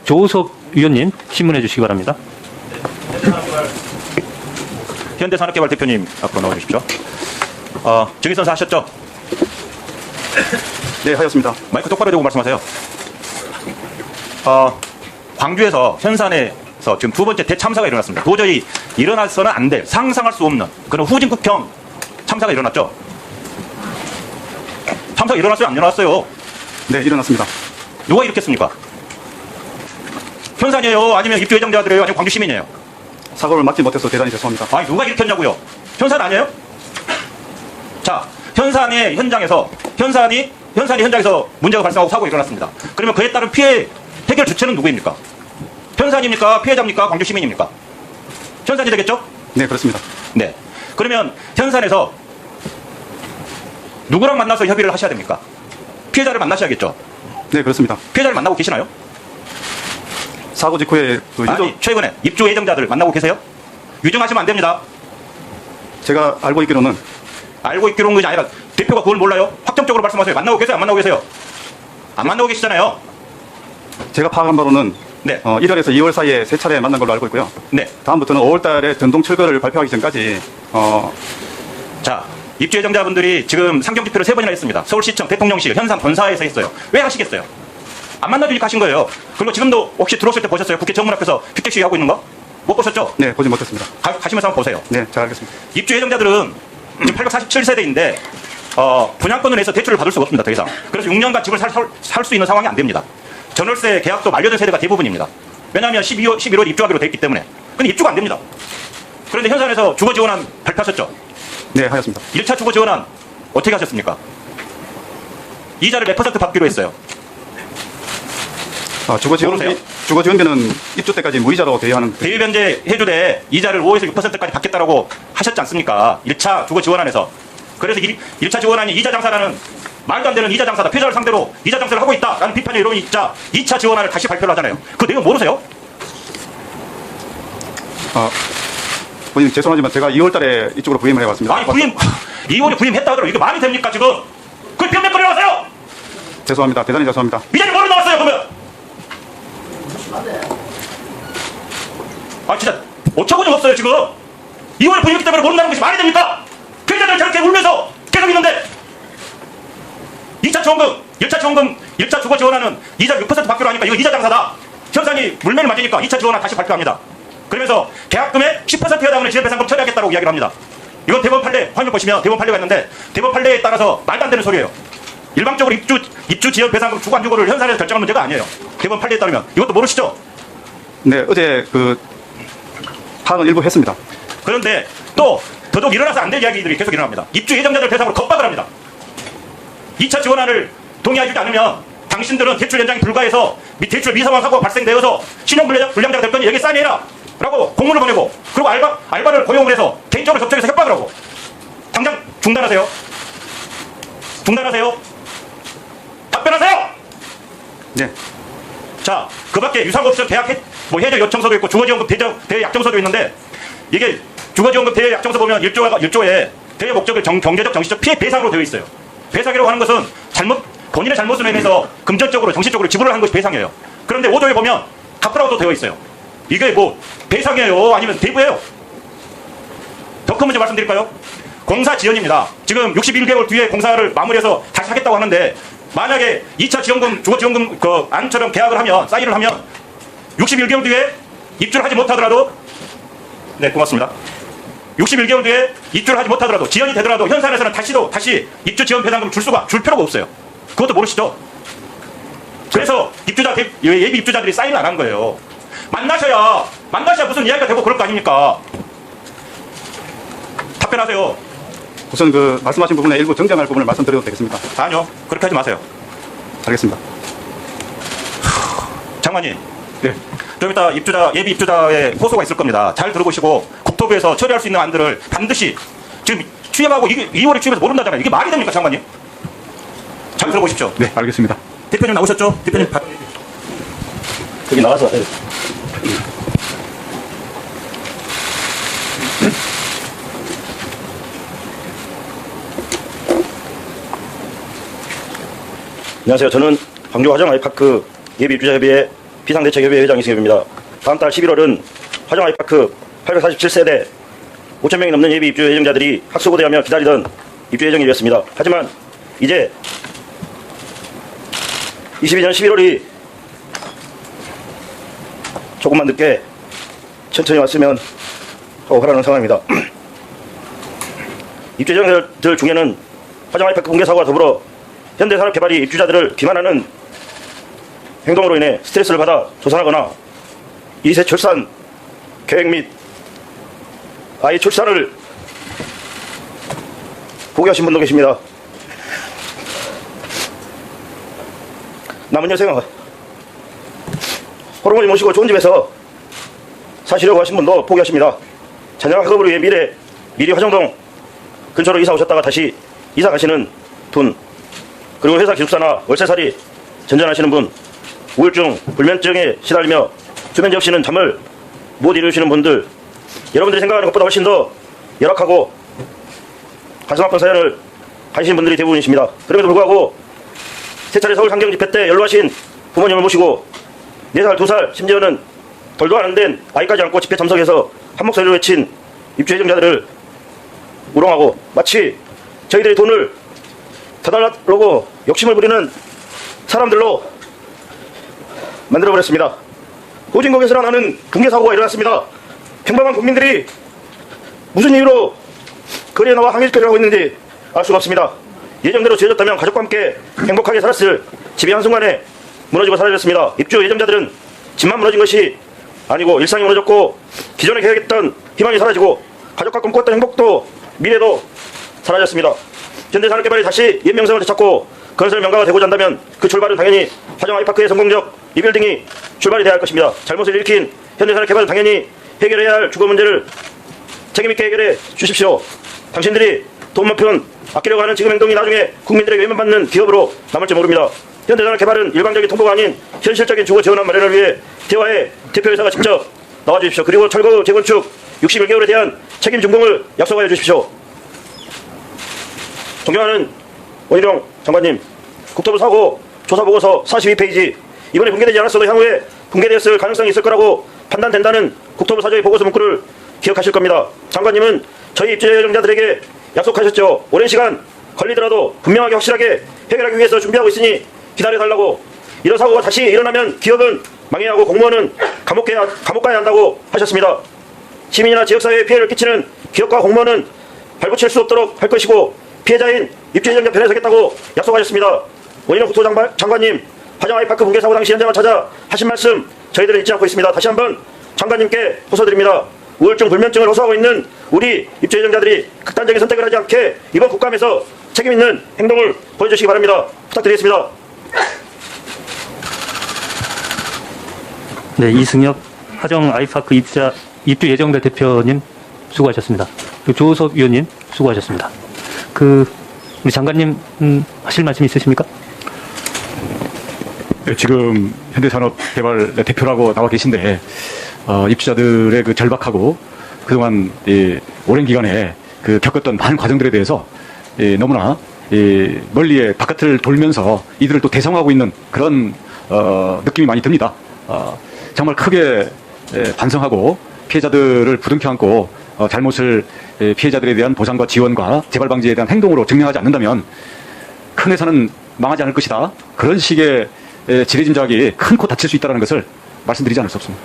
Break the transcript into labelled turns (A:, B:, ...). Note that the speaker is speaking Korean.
A: 조우석 위원님 신문해 주시기 바랍니다.
B: 현대산업개발 대표님 앞으로 나와주십시오. 정의선서 하셨죠?
C: 네, 하였습니다.
B: 마이크 똑바로 대고 말씀하세요. 광주에서 현산에서 지금 두 번째 대참사가 일어났습니다. 도저히 일어나서는 안 될, 상상할 수 없는 그런 후진국형 참사가 일어났죠? 참사가 일어났어요? 안 일어났어요?
C: 네, 일어났습니다.
B: 누가 일으켰습니까? 현산이에요? 아니면 입주 예정자들이에요? 아니면 광주 시민이에요?
C: 사고를 막지 못해서 대단히 죄송합니다.
B: 아니, 누가 일으켰냐고요? 현산 아니에요? 자, 현산의 현장에서 현산이 현장에서 문제가 발생하고 사고가 일어났습니다. 그러면 그에 따른 피해 해결 주체는 누구입니까? 현산입니까? 피해자입니까? 광주 시민입니까? 현산이 되겠죠?
C: 네, 그렇습니다.
B: 네. 그러면 현산에서 누구랑 만나서 협의를 하셔야 됩니까? 피해자를 만나셔야겠죠?
C: 네, 그렇습니다.
B: 피해자를 만나고 계시나요?
C: 사고 직후에 그
B: 아니, 최근에 입주 예정자들 만나고 계세요? 유증하시면 안 됩니다.
C: 제가 알고 있기로는
B: 알고 있기로는 것이 아니라 대표가 그걸 몰라요? 확정적으로 말씀하세요. 만나고 계세요? 안 만나고 계세요? 안 만나고 계시잖아요.
C: 제가 파악한 바로는
B: 네.
C: 1월에서 2월 사이에 세 차례 만난 걸로 알고 있고요.
B: 네.
C: 다음부터는 5월 달에 전동 철거를 발표하기 전까지
B: 자, 입주 예정자분들이 지금 상경 집회를 3번이나 했습니다. 서울시청, 대통령실, 현산 본사에서 했어요. 왜 하시겠어요? 안 만나주니까 하신 거예요. 그리고 지금도 혹시 들어오실 때 보셨어요? 국회 정문 앞에서 피켓 시위 하고 있는 거? 못 보셨죠?
C: 네, 보지 못했습니다.
B: 가시면서 한번 보세요.
C: 네, 잘 알겠습니다.
B: 입주 예정자들은 지금 847세대인데 분양권을 내서 대출을 받을 수가 없습니다. 더 이상. 그래서 6년간 집을 살 수 있는 상황이 안 됩니다. 전월세 계약도 만료된 세대가 대부분입니다. 왜냐하면 11월 입주하기로 돼 있기 때문에. 근데 입주가 안 됩니다. 그런데 현산에서 주거 지원안 발표하셨죠?
C: 네, 하였습니다. 1차
B: 1차 주거 지원안 어떻게 하셨습니까? 이자를 몇 % 받기로 했어요?
C: 주거 지원비는 입주 때까지 무이자로 대여하는
B: 대유 변제 해주되 이자를 5에서 6%까지 받겠다라고 하셨지 않습니까? 1차 주거 지원안에서. 그래서 1차 지원안이 이자 장사라는 말도 안 되는 이자 장사다. 피해자를 상대로 이자 장사를 하고 있다라는 비판의 여론이 있자 2차 지원안을 다시 발표를 하잖아요. 그 내용 모르세요?
C: 본인 죄송하지만 제가 2월 달에 이쪽으로 부임을 해왔습니다.
B: 아니, 2월에 부임했다 하더라도 이게 말이 됩니까 지금? 그걸 변명거리 나왔어요!
C: 죄송합니다. 대단히 죄송합니다.
B: 이자는 뭐로 나왔어요 그러면? 아 진짜 어처구니 없어요 지금. 2월에 부임했기 때문에 모른다는 것이 말이 됩니까? 피해자들 저렇게 울면서 계속 있는데 2차 지원금, 1차 주거 지원안은 이자 6% 받기로 하니까 이거 이자 장사다. 현산이 물매를 맞으니까 2차 지원안 다시 발표합니다. 그러면서 계약금의 10% 해당하는 지연배상금 처리하겠다고 이야기를 합니다. 이건 대법원 판례, 화면 보시면 대법원 판례가 있는데 대법원 판례에 따라서 말도 안 되는 소리예요. 일방적으로 입주 지연 배상금 주고 안 주고를 현산에서 결정한 문제가 아니에요. 대법원 판례에 따르면. 이것도 모르시죠?
C: 네, 어제 파악은 일부 했습니다.
B: 그런데 또 더더욱 일어나서 안 될 이야기들이 계속 일어납니다. 입주 예정자들 대상으로 겁박을 합니다. 2차 지원안을 동의하지 않으면 당신들은 대출 연장이 불가해서 대출 미상환 사고가 발생되어서 신용불량자가 될 거니 여기 사인해라 라고 공문을 보내고, 그리고 알바를 고용을 해서 개인적으로 접촉해서 협박을 하고. 당장 중단하세요. 답변하세요.
C: 네.
B: 자, 그 밖에 유상업소 계약 해적 요청서도 있고 주거지원금 대여 약정서도 있는데, 이게 주거지원금 대여 약정서 보면 1조에 대여 목적을 경제적 정치적 피해 배상으로 되어 있어요. 배상이라고 하는 것은 본인의 잘못으로 인해서 금전적으로 정신적으로 지불을 한 것이 배상이에요. 그런데 5조에 보면 갚으라고 되어 있어요. 이게 뭐 배상이에요 아니면 대부예요? 더 큰 문제 말씀드릴까요? 공사 지연입니다. 지금 61개월 뒤에 공사를 마무리해서 다시 하겠다고 하는데, 만약에 2차 지원금, 주거지원금 그 안처럼 계약을 하면, 사인을 하면 61개월 뒤에 입주를 하지 못하더라도, 네, 고맙습니다. 61개월 뒤에 입주를 하지 못하더라도, 지연이 되더라도 현산에서는 다시 입주 지원 배상금을 줄 필요가 없어요. 그것도 모르시죠? 그래서 예비 입주자들이 사인을 안 한 거예요. 만나셔야 무슨 이야기가 되고 그럴 거 아닙니까? 답변하세요.
C: 우선 말씀하신 부분에 일부 정정할 부분을 말씀드려도 되겠습니까?
B: 아니요, 그렇게 하지 마세요.
C: 알겠습니다.
B: 장관님,
C: 네.
B: 좀 이따 예비 입주자의 호소가 있을 겁니다. 잘 들어보시고 국토부에서 처리할 수 있는 안들을 반드시, 지금 취임하고 2월에 취임해서 모른다잖아요. 이게 말이 됩니까, 장관님? 잘 들어보십시오.
C: 네, 알겠습니다.
B: 대표님 나오셨죠? 대표님 여기 나와서.
D: 안녕하세요. 저는 광주 화정 아이파크 예비 입주자협의회 비상대책협의회 회장 이승엽입니다. 다음 달 11월은 화정 아이파크 847세대 5,000명이 넘는 예비 입주 예정자들이 학수고대하며 기다리던 입주 예정일이었습니다. 하지만 이제 22년 11월이 조금만 늦게 천천히 왔으면 하고 바라는 상황입니다. 입주 예정자들 중에는 화정 아이파크 붕괴 사고와 더불어 현대산업개발이 입주자들을 기만하는 행동으로 인해 스트레스를 받아 조산하거나 이세 출산 계획 및 아이 출산을 포기하신 분도 계십니다. 남은 여생아 호르몬이 모시고 좋은 집에서 사시려고 하신 분도 포기하십니다. 자녀 학업을 위해 미리 화정동 근처로 이사 오셨다가 다시 이사 가시는 분, 그리고 회사 기숙사나 월세살이 전전하시는 분, 우울증, 불면증에 시달리며 수면제 없이는 잠을 못 이루시는 분들, 여러분들이 생각하는 것보다 훨씬 더 열악하고 가슴 아픈 사연을 가지신 분들이 대부분이십니다. 그럼에도 불구하고 세 차례 서울 상경 집회 때 연로하신 부모님을 모시고 4살, 2살, 심지어는 덜도 안 된 아이까지 안고 집회 참석해서 한 목소리로 외친 입주 예정자들을 우롱하고 마치 저희들이 돈을 더 달라고 욕심을 부리는 사람들로 만들어버렸습니다. 호진국에서 나는 붕괴 사고가 일어났습니다. 평범한 국민들이 무슨 이유로 거리에 나와 항일거리를 하고 있는지 알 수가 없습니다. 예정대로 지어졌다면 가족과 함께 행복하게 살았을 집이 한순간에 무너지고 사라졌습니다. 입주 예정자들은 집만 무너진 것이 아니고 일상이 무너졌고 기존에 계획했던 희망이 사라지고 가족과 꿈꿨던 행복도 미래도 사라졌습니다. 현대산업개발이 다시 옛 명성을 되찾고 건설 명가가 되고자 한다면 그 출발은 당연히 화정 아이파크의 성공적 리빌딩이 출발이 되어야 할 것입니다. 잘못을 일으킨 현대산업개발은 당연히 해결해야 할 주거 문제를 책임있게 해결해 주십시오. 당신들이 돈 몇 푼 아끼려고 하는 지금 행동이 나중에 국민들에게 외면받는 기업으로 남을지 모릅니다. 현대산업개발은 일방적인 통보가 아닌 현실적인 주거 지원안 마련을 위해 대화의 대표이사가 직접 나와주십시오. 그리고 철거 재건축 61개월에 대한 책임 준공을 약속하여 주십시오. 존경하는 원희룡 장관님, 국토부 사고 조사보고서 42페이지, 이번에 붕괴되지 않았어도 향후에 붕괴되었을 가능성이 있을 거라고 판단된다는 국토부 사저의 보고서 문구를 기억하실 겁니다. 장관님은 저희 입주 예정자들에게 약속하셨죠. 오랜 시간 걸리더라도 분명하게 확실하게 해결하기 위해서 준비하고 있으니 기다려달라고. 이런 사고가 다시 일어나면 기업은 망해야 하고 공무원은 감옥 가야 한다고 하셨습니다. 시민이나 지역사회에 피해를 끼치는 기업과 공무원은 발붙일 수 없도록 할 것이고 피해자인 입주 예정자 편에 서겠다고 약속하셨습니다. 원희룡 국토부 장관님, 화정 아이파크 붕괴 사고 당시 현장을 찾아 하신 말씀 저희들은 잊지 않고 있습니다. 다시 한번 장관님께 호소드립니다. 우울증, 불면증을 호소하고 있는 우리 입주 예정자들이 극단적인 선택을 하지 않게 이번 국감에서 책임있는 행동을 보여주시기 바랍니다. 부탁드리겠습니다.
A: 네, 이승엽 화정 아이파크 입주 예정자 대표님 수고하셨습니다. 그리고 조호석 위원님 수고하셨습니다. 우리 장관님 하실 말씀 있으십니까?
C: 네, 지금 현대산업개발 대표라고 나와 계신데 입주자들의 그 절박하고 그동안 오랜 기간에 겪었던 많은 과정들에 대해서 너무나 멀리에 바깥을 돌면서 이들을 또 대성하고 있는 그런 느낌이 많이 듭니다. 정말 크게 반성하고 피해자들을 부둥켜 안고 잘못을 피해자들에 대한 보상과 지원과 재발 방지에 대한 행동으로 증명하지 않는다면 큰 회사는 망하지 않을 것이다. 그런 식의 지레짐작이 큰 코 다칠 수 있다는 것을 말씀드리지 않을 수 없습니다.